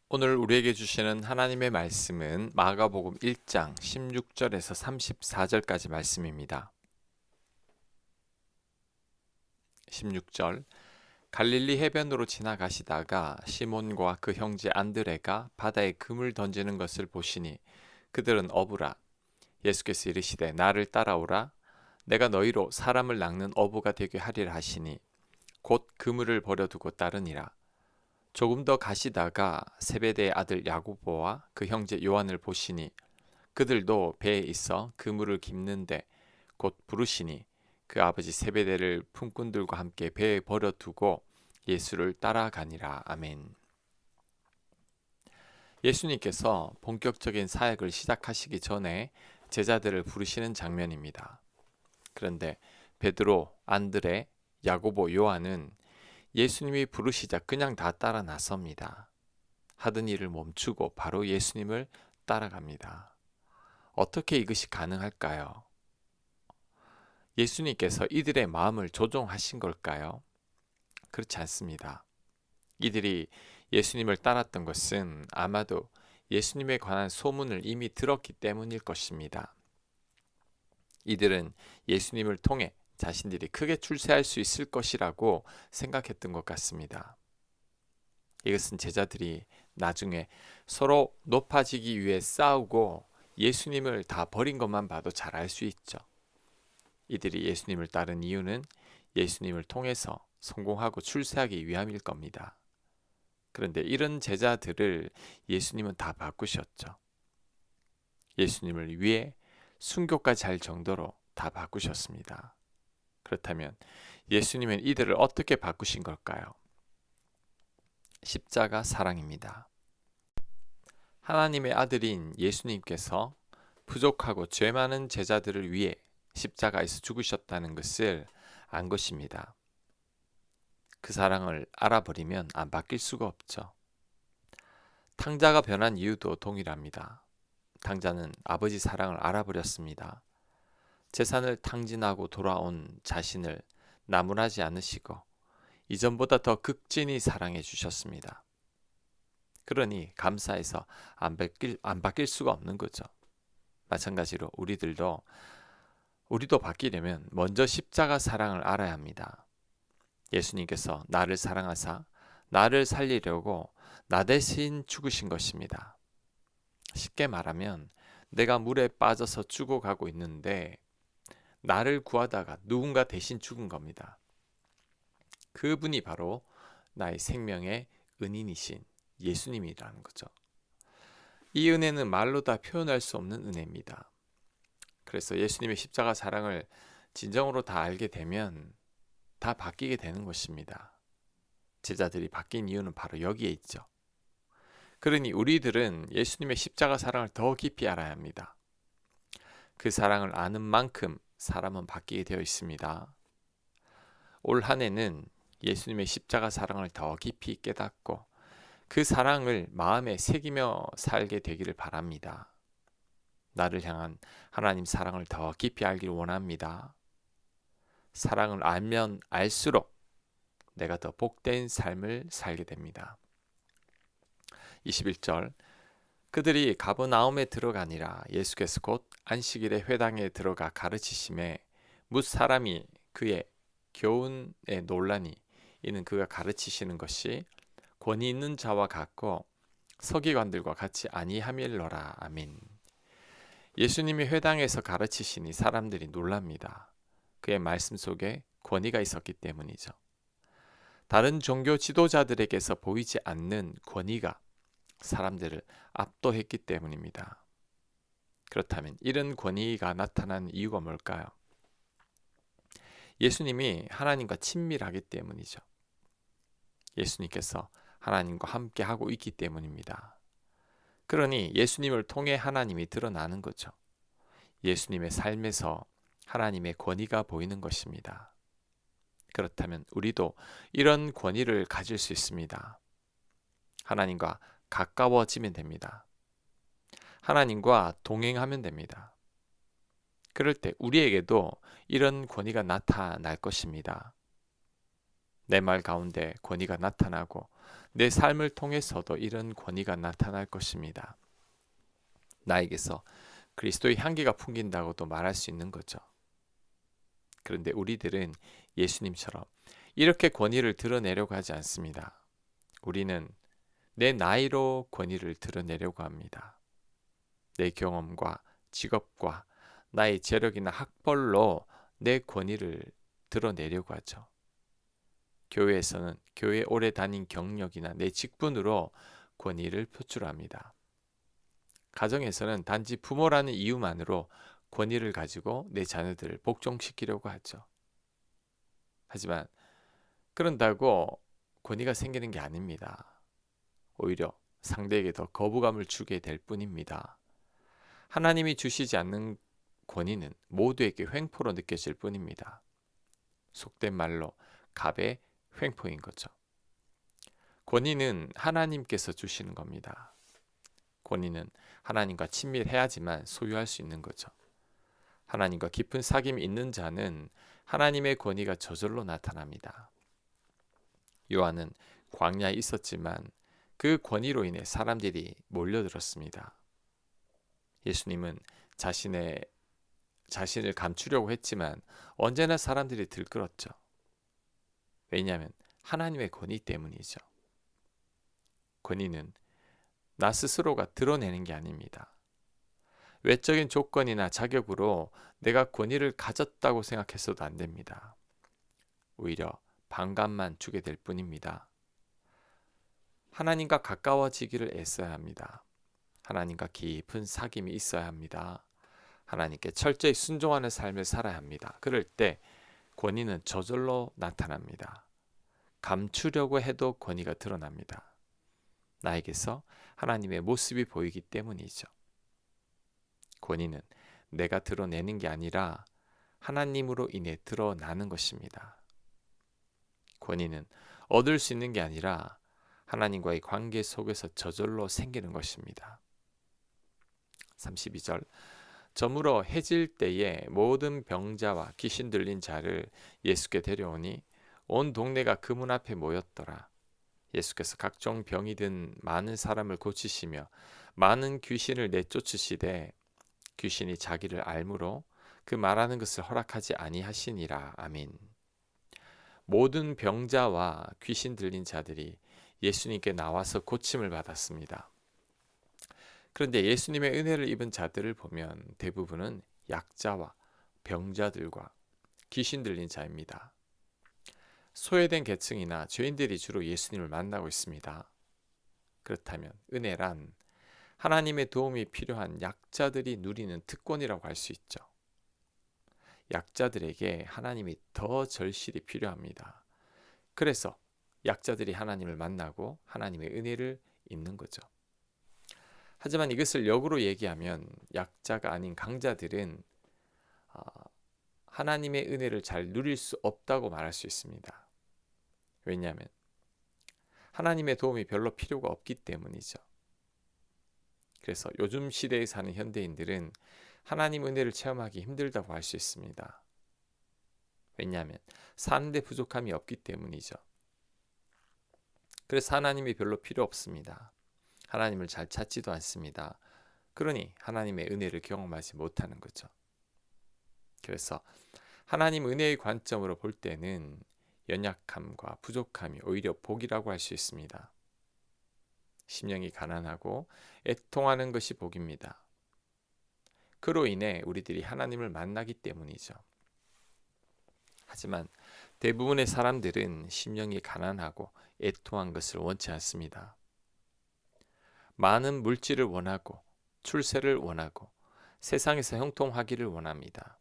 오늘 우리에게 주시는 하나님의 말씀은 마가복음 1장 16절에서 34절까지 말씀입니다. 16절 갈릴리 해변으로 지나가시다가 시몬과 그 형제 안드레가 바다에 금을 던지는 것을 보시니 그들은 어부라. 예수께서 이르시되 나를 따라오라. 내가 너희로 사람을 낚는 어부가 되게 하리라 하시니 곧 그물을 버려두고 따르니라. 조금 더 가시다가 세베대의 아들 야고보와 그 형제 요한을 보시니 그들도 배에 있어 그물을 깁는데 곧 부르시니 그 아버지 세베대를 품꾼들과 함께 배에 버려두고 예수를 따라가니라. 아멘. 예수님께서 본격적인 사역을 시작하시기 전에 제자들을 부르시는 장면입니다. 그런데 베드로, 안드레, 야고보, 요한은 예수님이 부르시자 그냥 다 따라 나섭니다. 하던 일을 멈추고 바로 예수님을 따라갑니다. 어떻게 이것이 가능할까요? 예수님께서 이들의 마음을 조종하신 걸까요? 그렇지 않습니다. 이들이 예수님을 따랐던 것은 아마도 예수님에 관한 소문을 이미 들었기 때문일 것입니다. 이들은 예수님을 통해 자신들이 크게 출세할 수 있을 것이라고 생각했던 것 같습니다. 이것은 제자들이 나중에 서로 높아지기 위해 싸우고 예수님을 다 버린 것만 봐도 잘 알 수 있죠. 이들이 예수님을 따른 이유는 예수님을 통해서 성공하고 출세하기 위함일 겁니다. 그런데 이런 제자들을 예수님은 다 바꾸셨죠. 예수님을 위해 순교까지 할 정도로 다 바꾸셨습니다. 그렇다면 예수님은 이들을 어떻게 바꾸신 걸까요? 십자가 사랑입니다. 하나님의 아들인 예수님께서 부족하고 죄 많은 제자들을 위해 십자가에서 죽으셨다는 것을 안 것입니다. 그 사랑을 알아버리면 안 바뀔 수가 없죠. 탕자가 변한 이유도 동일합니다. 탕자는 아버지 사랑을 알아버렸습니다. 재산을 탕진하고 돌아온 자신을 나무라지 않으시고 이전보다 더 극진히 사랑해 주셨습니다. 그러니 감사해서 안 바뀔 수가 없는 거죠. 마찬가지로 우리도 바뀌려면 먼저 십자가 사랑을 알아야 합니다. 예수님께서 나를 사랑하사 나를 살리려고 나 대신 죽으신 것입니다. 쉽게 말하면 내가 물에 빠져서 죽어가고 있는데 나를 구하다가 누군가 대신 죽은 겁니다. 그분이 바로 나의 생명의 은인이신 예수님이라는 거죠. 이 은혜는 말로 다 표현할 수 없는 은혜입니다. 그래서 예수님의 십자가 사랑을 진정으로 다 알게 되면 다 바뀌게 되는 것입니다. 제자들이 바뀐 이유는 바로 여기에 있죠. 그러니 우리들은 예수님의 십자가 사랑을 더 깊이 알아야 합니다. 그 사랑을 아는 만큼 사람은 바뀌게 되어 있습니다. 올 한 해는 예수님의 십자가 사랑을 더 깊이 깨닫고 그 사랑을 마음에 새기며 살게 되기를 바랍니다. 나를 향한 하나님 사랑을 더 깊이 알기를 원합니다. 사랑을 알면 알수록 내가 더 복된 삶을 살게 됩니다. 21절 그들이 가버나움에 들어가니라. 예수께서 곧 안식일에 회당에 들어가 가르치심에 뭇 사람이 그의 교훈에 놀라니 이는 그가 가르치시는 것이 권위 있는 자와 같고 서기관들과 같이 아니함일러라. 아멘. 예수님이 회당에서 가르치시니 사람들이 놀랍니다. 그의 말씀 속에 권위가 있었기 때문이죠. 다른 종교 지도자들에게서 보이지 않는 권위가 사람들을 압도했기 때문입니다. 그렇다면 이런 권위가 나타난 이유가 뭘까요? 예수님이 하나님과 친밀하기 때문이죠. 예수님께서 하나님과 함께 하고 있기 때문입니다. 그러니 예수님을 통해 하나님이 드러나는 거죠. 예수님의 삶에서 하나님의 권위가 보이는 것입니다. 그렇다면 우리도 이런 권위를 가질 수 있습니다. 하나님과 가까워지면 됩니다. 하나님과 동행하면 됩니다. 그럴 때 우리에게도 이런 권위가 나타날 것입니다. 내 말 가운데 권위가 나타나고 내 삶을 통해서도 이런 권위가 나타날 것입니다. 나에게서 그리스도의 향기가 풍긴다고도 말할 수 있는 거죠. 그런데 우리들은 예수님처럼 이렇게 권위를 드러내려고 하지 않습니다. 우리는 내 나이로 권위를 드러내려고 합니다. 내 경험과 직업과 나의 재력이나 학벌로 내 권위를 드러내려고 하죠. 교회에서는 교회 오래 다닌 경력이나 내 직분으로 권위를 표출합니다. 가정에서는 단지 부모라는 이유만으로 권위를 가지고 내 자녀들을 복종시키려고 하죠. 하지만 그런다고 권위가 생기는 게 아닙니다. 오히려 상대에게 더 거부감을 주게 될 뿐입니다. 하나님이 주시지 않는 권위는 모두에게 횡포로 느껴질 뿐입니다. 속된 말로 갑의 횡포인 거죠. 권위는 하나님께서 주시는 겁니다. 권위는 하나님과 친밀해야지만 소유할 수 있는 거죠. 하나님과 깊은 사귐이 있는 자는 하나님의 권위가 저절로 나타납니다. 요한은 광야에 있었지만 그 권위로 인해 사람들이 몰려들었습니다. 예수님은 자신을 감추려고 했지만 언제나 사람들이 들끓었죠. 왜냐하면 하나님의 권위 때문이죠. 권위는 나 스스로가 드러내는 게 아닙니다. 외적인 조건이나 자격으로 내가 권위를 가졌다고 생각해서도 안 됩니다. 오히려 반감만 주게 될 뿐입니다. 하나님과 가까워지기를 애써야 합니다. 하나님과 깊은 사귐이 있어야 합니다. 하나님께 철저히 순종하는 삶을 살아야 합니다. 그럴 때 권위는 저절로 나타납니다. 감추려고 해도 권위가 드러납니다. 나에게서 하나님의 모습이 보이기 때문이죠. 권위는 내가 드러내는 게 아니라 하나님으로 인해 드러나는 것입니다. 권위는 얻을 수 있는 게 아니라 하나님과의 관계 속에서 저절로 생기는 것입니다. 32절 저물어 해질 때에 모든 병자와 귀신 들린 자를 예수께 데려오니 온 동네가 그 문 앞에 모였더라. 예수께서 각종 병이 든 많은 사람을 고치시며 많은 귀신을 내쫓으시되 귀신이 자기를 알므로 그 말하는 것을 허락하지 아니하시니라. 아멘. 모든 병자와 귀신 들린 자들이 예수님께 나와서 고침을 받았습니다. 그런데 예수님의 은혜를 입은 자들을 보면 대부분은 약자와 병자들과 귀신 들린 자입니다. 소외된 계층이나 죄인들이 주로 예수님을 만나고 있습니다. 그렇다면 은혜란 하나님의 도움이 필요한 약자들이 누리는 특권이라고 할 수 있죠. 약자들에게 하나님이 더 절실히 필요합니다. 그래서 약자들이 하나님을 만나고 하나님의 은혜를 입는 거죠. 하지만 이것을 역으로 얘기하면 약자가 아닌 강자들은 하나님의 은혜를 잘 누릴 수 없다고 말할 수 있습니다. 왜냐하면 하나님의 도움이 별로 필요가 없기 때문이죠. 그래서 요즘 시대에 사는 현대인들은 하나님 은혜를 체험하기 힘들다고 할 수 있습니다. 왜냐하면 사는데 부족함이 없기 때문이죠. 그래서 하나님이 별로 필요 없습니다. 하나님을 잘 찾지도 않습니다. 그러니 하나님의 은혜를 경험하지 못하는 거죠. 그래서 하나님 은혜의 관점으로 볼 때는 연약함과 부족함이 오히려 복이라고 할 수 있습니다. 심령이 가난하고 애통하는 것이 복입니다. 그로 인해 우리들이 하나님을 만나기 때문이죠. 하지만 대부분의 사람들은 심령이 가난하고 애통한 것을 원치 않습니다. 많은 물질을 원하고 출세를 원하고 세상에서 형통하기를 원합니다.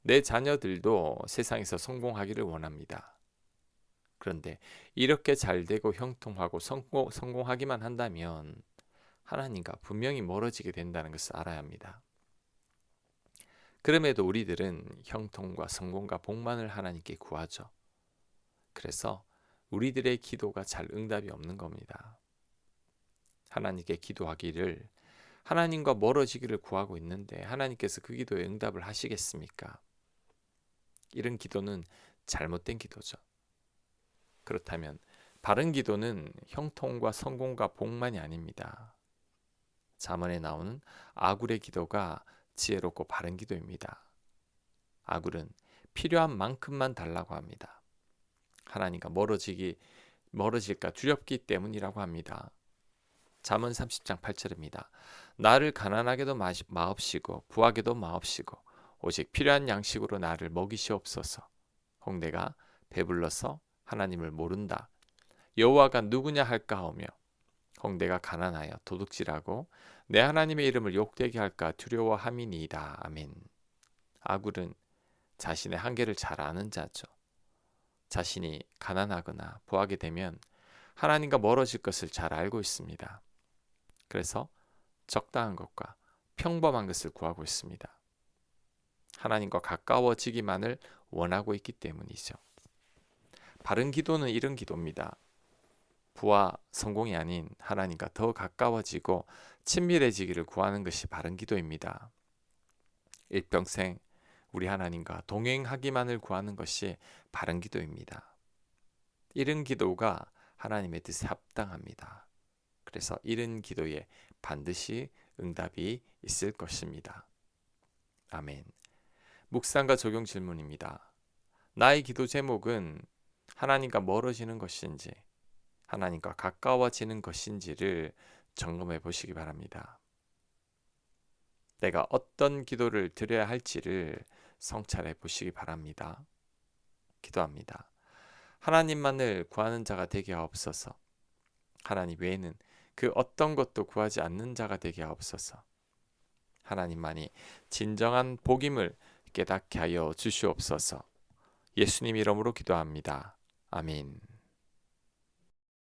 내 자녀들도 세상에서 성공하기를 원합니다. 그런데 이렇게 잘 되고 형통하고 성공하기만 한다면 하나님과 분명히 멀어지게 된다는 것을 알아야 합니다. 그럼에도 우리들은 형통과 성공과 복만을 하나님께 구하죠. 그래서 우리들의 기도가 잘 응답이 없는 겁니다. 하나님께 기도하기를 하나님과 멀어지기를 구하고 있는데 하나님께서 그 기도에 응답을 하시겠습니까? 이런 기도는 잘못된 기도죠. 그렇다면 바른 기도는 형통과 성공과 복만이 아닙니다. 잠언에 나오는 아굴의 기도가 지혜롭고 바른 기도입니다. 아굴은 필요한 만큼만 달라고 합니다. 하나님과 멀어질까 두렵기 때문이라고 합니다. 잠언 30장 8절입니다. 나를 가난하게도 마옵시고 부하게도 마옵시고 오직 필요한 양식으로 나를 먹이시옵소서. 혹 내가 배불러서 하나님을 모른다. 여호와가 누구냐 할까 하며 혹 내가 가난하여 도둑질하고 내 하나님의 이름을 욕되게 할까 두려워함이니이다. 아멘. 아굴은 자신의 한계를 잘 아는 자죠. 자신이 가난하거나 부하게 되면 하나님과 멀어질 것을 잘 알고 있습니다. 그래서 적당한 것과 평범한 것을 구하고 있습니다. 하나님과 가까워지기만을 원하고 있기 때문이죠. 바른 기도는 이런 기도입니다. 부와 성공이 아닌 하나님과 더 가까워지고 친밀해지기를 구하는 것이 바른 기도입니다. 일평생 우리 하나님과 동행하기만을 구하는 것이 바른 기도입니다. 이런 기도가 하나님의 뜻에 합당합니다. 그래서 이런 기도에 반드시 응답이 있을 것입니다. 아멘. 묵상과 적용 질문입니다. 나의 기도 제목은 하나님과 멀어지는 것인지 하나님과 가까워지는 것인지를 점검해 보시기 바랍니다. 내가 어떤 기도를 드려야 할지를 성찰해 보시기 바랍니다. 기도합니다. 하나님만을 구하는 자가 되게 하옵소서. 하나님 외에는 그 어떤 것도 구하지 않는 자가 되게 하옵소서. 하나님만이 진정한 복임을 깨닫게 하여 주시옵소서. 예수님 이름으로 기도합니다. 아멘.